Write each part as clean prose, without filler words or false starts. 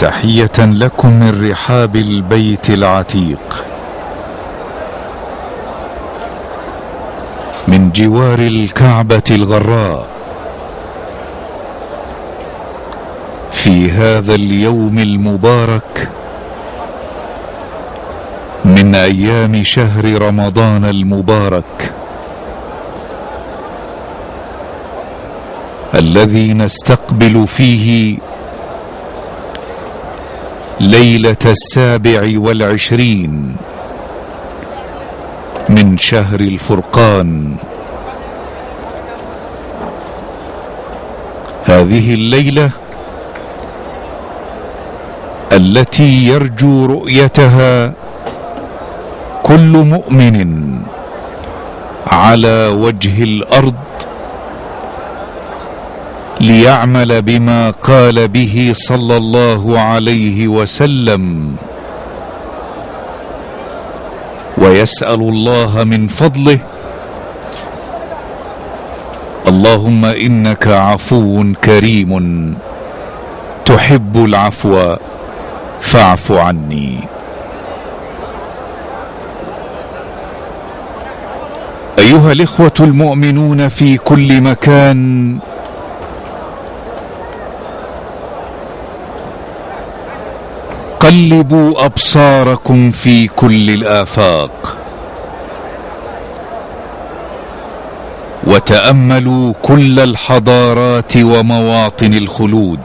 تحية لكم من رحاب البيت العتيق من جوار الكعبة الغراء في هذا اليوم المبارك من أيام شهر رمضان المبارك الذي نستقبل فيه ليلة 27 من شهر الفرقان. هذه الليلة التي يرجو رؤيتها كل مؤمن على وجه الأرض ليعمل بما قال به صلى الله عليه وسلم، ويسأل الله من فضله: اللهم إنك عفو كريم تحب العفو فاعف عني. أيها الإخوة المؤمنون في كل مكان، قلبوا أبصاركم في كل الآفاق وتأملوا كل الحضارات ومواطن الخلود،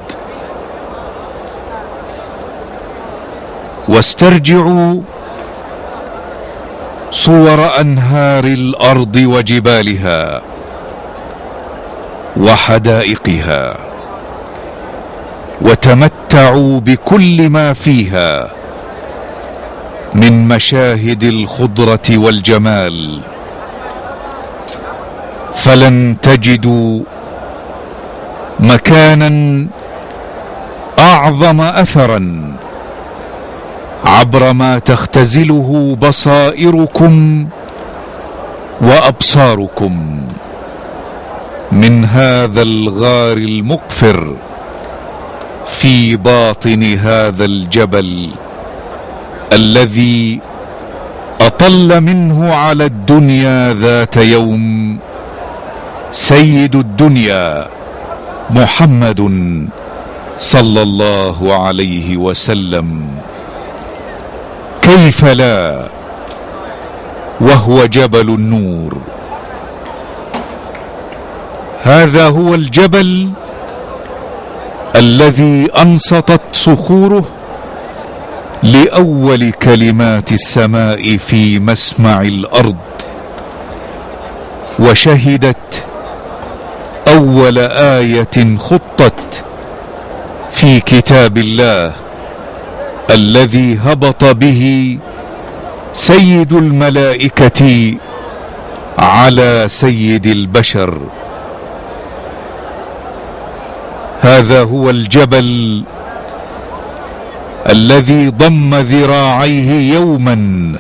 واسترجعوا صور أنهار الأرض وجبالها وحدائقها، وتمتعوا بكل ما فيها من مشاهد الخضرة والجمال، فلن تجدوا مكانا أعظم أثرا عبر ما تختزله بصائركم وأبصاركم من هذا الغار المقفر في باطن هذا الجبل الذي أطل منه على الدنيا ذات يوم سيد الدنيا محمد صلى الله عليه وسلم. كيف لا وهو جبل النور. هذا هو الجبل الذي أنصتت صخوره لأول كلمات السماء في مسمع الأرض، وشهدت أول آية خطت في كتاب الله الذي هبط به سيد الملائكة على سيد البشر. هذا هو الجبل الذي ضم ذراعيه يوما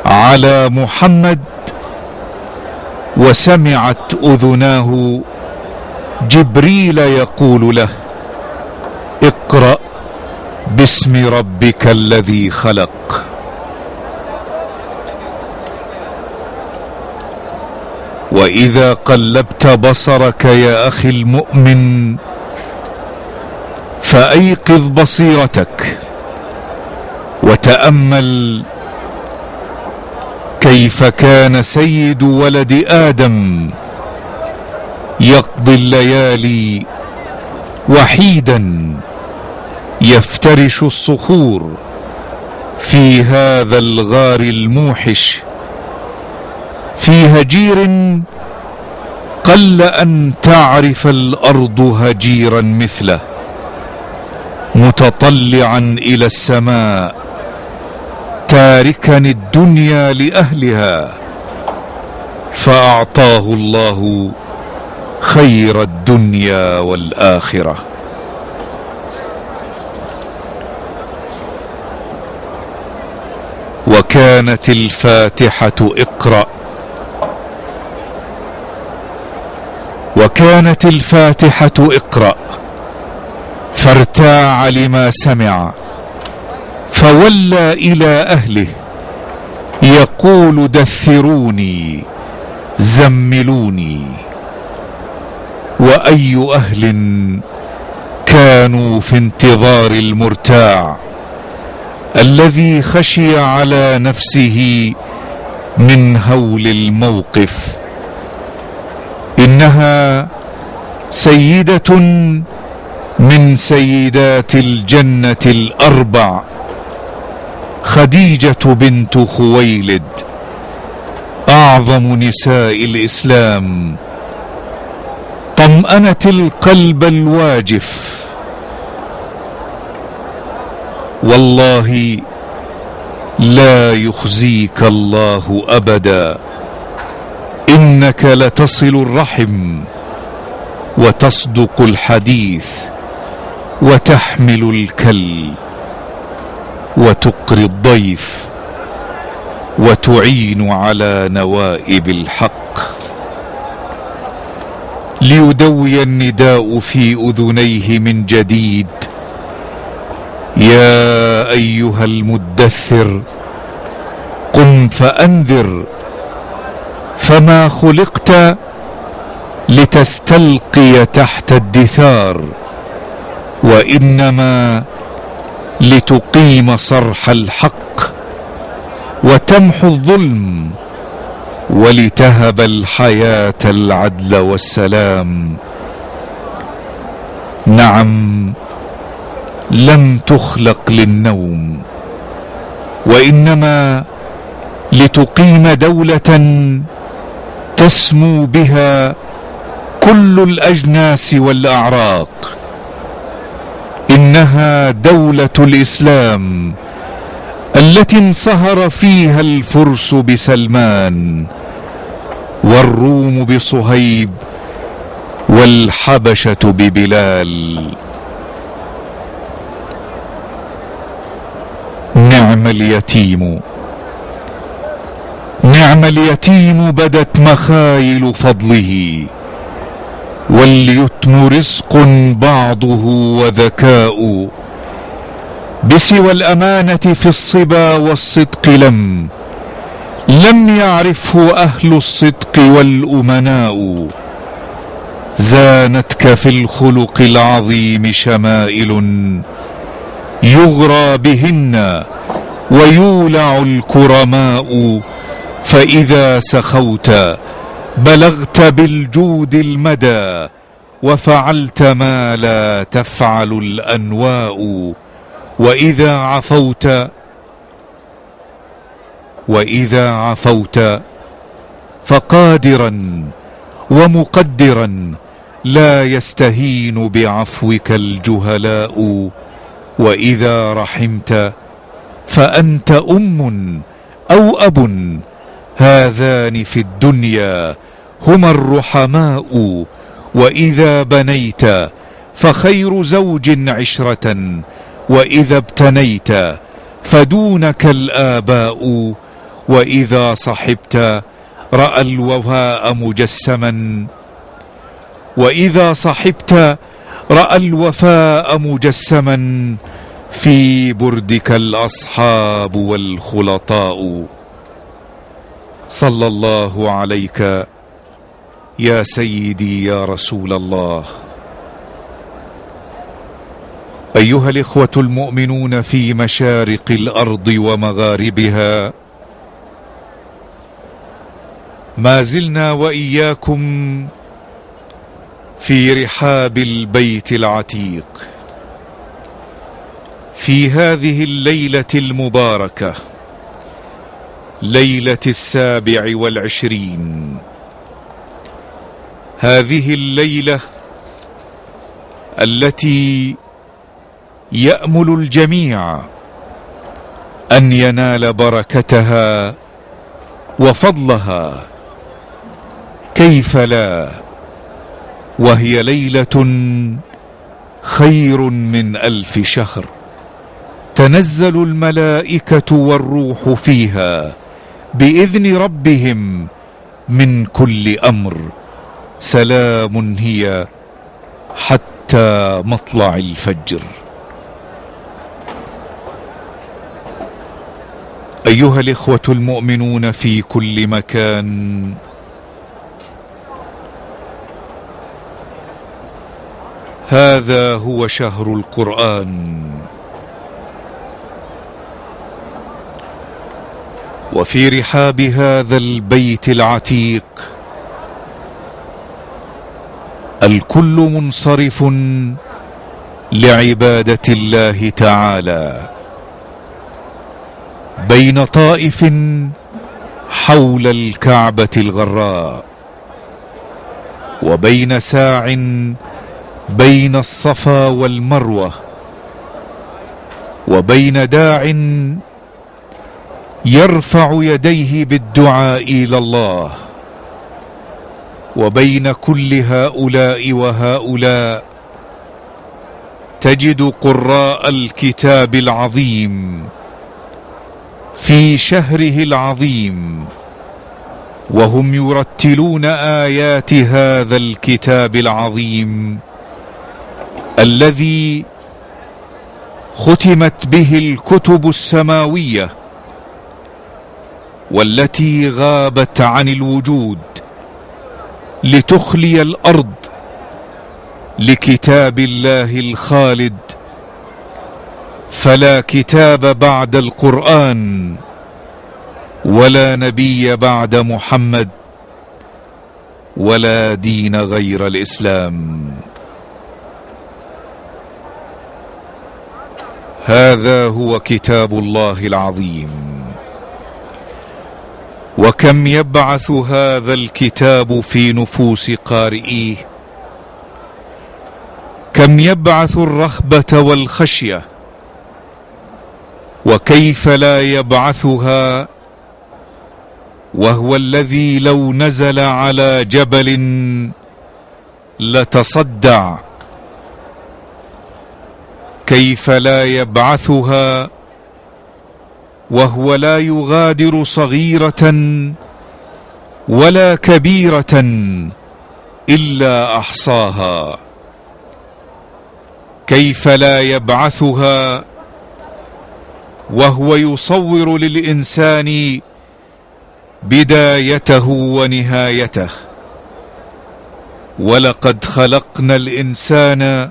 على محمد، وسمعت أذناه جبريل يقول له: اقرأ باسم ربك الذي خلق. وإذا قلبت بصرك يا أخي المؤمن فأيقظ بصيرتك وتأمل كيف كان سيد ولد آدم يقضي الليالي وحيدا يفترش الصخور في هذا الغار الموحش في هجير قل أن تعرف الأرض هجيرا مثله، متطلعا إلى السماء تاركا الدنيا لأهلها، فأعطاه الله خير الدنيا والآخرة. وكانت الفاتحة اقرأ، وكانت الفاتحة اقرأ فارتاع لما سمع، فولى إلى أهله يقول دثروني زملوني. وأي أهل كانوا في انتظار المرتاع الذي خشي على نفسه من هول الموقف. إنها سيدة من سيدات الجنة الأربع، خديجة بنت خويلد، أعظم نساء الإسلام، طمأنت القلب الواجف. والله لا يخزيك الله أبدا، إنك لتصل الرحم وتصدق الحديث وتحمل الكل وتقري الضيف وتعين على نوائب الحق. ليدوي النداء في أذنيه من جديد: يا أيها المدثر قم فأنذر، فما خلقت لتستلقي تحت الدثار، وإنما لتقيم صرح الحق وتمحو الظلم ولتهب الحياة العدل والسلام. نعم، لم تخلق للنوم، وإنما لتقيم دولة تسمو بها كل الأجناس والأعراق. إنها دولة الإسلام التي انصهر فيها الفرس بسلمان، والروم بصهيب، والحبشة ببلال. نعم اليتيم، نعم اليتيم بدت مخايل فضله، واليتم رزق بعضه وذكاء. بسوى الأمانة في الصبا والصدق لم يعرفه أهل الصدق والأمناء. زانتك في الخلق العظيم شمائل، يغرى بهن ويولع الكرماء. فإذا سخوت بلغت بالجود المدى، وفعلت ما لا تفعل الأنواء. وإذا عفوت فقادرا ومقدرا لا يستهين بعفوك الجهلاء. وإذا رحمت فأنت أم أو أب، هذان في الدنيا هما الرحماء. وإذا بنيت فخير زوج عشرة، وإذا ابتنيت فدونك الآباء. وإذا صحبت رأى الوفاء مجسما، وإذا صحبت رأى الوفاء مجسما في بردك الأصحاب والخلطاء. صلى الله عليك يا سيدي يا رسول الله. أيها الإخوة المؤمنون في مشارق الأرض ومغاربها، ما زلنا وإياكم في رحاب البيت العتيق في هذه الليلة المباركة، ليلة 27. هذه الليلة التي يأمل الجميع أن ينال بركتها وفضلها، كيف لا، وهي ليلة خير من 1000 شهر. تنزل الملائكة والروح فيها بإذن ربهم من كل أمر. سلام هي حتى حتى مطلع الفجر. أيها الإخوة المؤمنون في كل مكان، هذا هو شهر القرآن، وفي رحاب هذا البيت العتيق الكل منصرف لعبادة الله تعالى، بين طائف حول الكعبة الغراء، وبين ساع بين الصفا والمروة، وبين داع يرفع يديه بالدعاء إلى الله، وبين كل هؤلاء وهؤلاء تجد قراء الكتاب العظيم في شهره العظيم وهم يرتلون آيات هذا الكتاب العظيم الذي ختمت به الكتب السماوية والتي غابت عن الوجود لتخلي الأرض لكتاب الله الخالد. فلا كتاب بعد القرآن ولا نبي بعد محمد ولا دين غير الإسلام. هذا هو كتاب الله العظيم، وكم يبعث هذا الكتاب في نفوس قارئيه، كم يبعث الرهبة والخشية، وكيف لا يبعثها وهو الذي لو نزل على جبل لتصدع، كيف لا يبعثها وهو لا يغادر صغيرة ولا كبيرة إلا أحصاها، كيف لا يبعثها وهو يصور للإنسان بدايته ونهايته. ولقد خلقنا الإنسان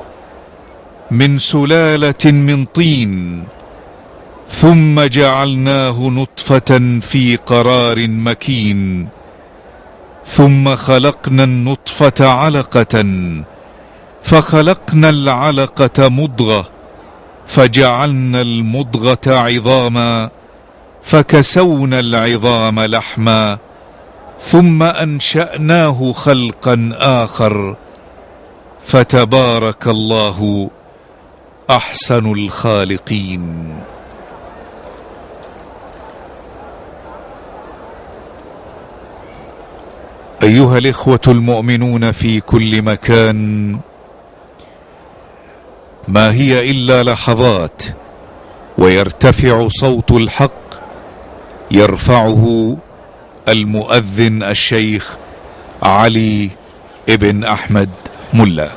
من سلالة من طين ثم جعلناه نطفة في قرار مكين، ثم خلقنا النطفة علقة، فخلقنا العلقة مضغة، فجعلنا المضغة عظاما، فكسونا العظام لحما، ثم أنشأناه خلقا آخر، فتبارك الله أحسن الخالقين. أيها الإخوة المؤمنون في كل مكان، ما هي إلا لحظات ويرتفع صوت الحق يرفعه المؤذن الشيخ علي ابن أحمد ملا.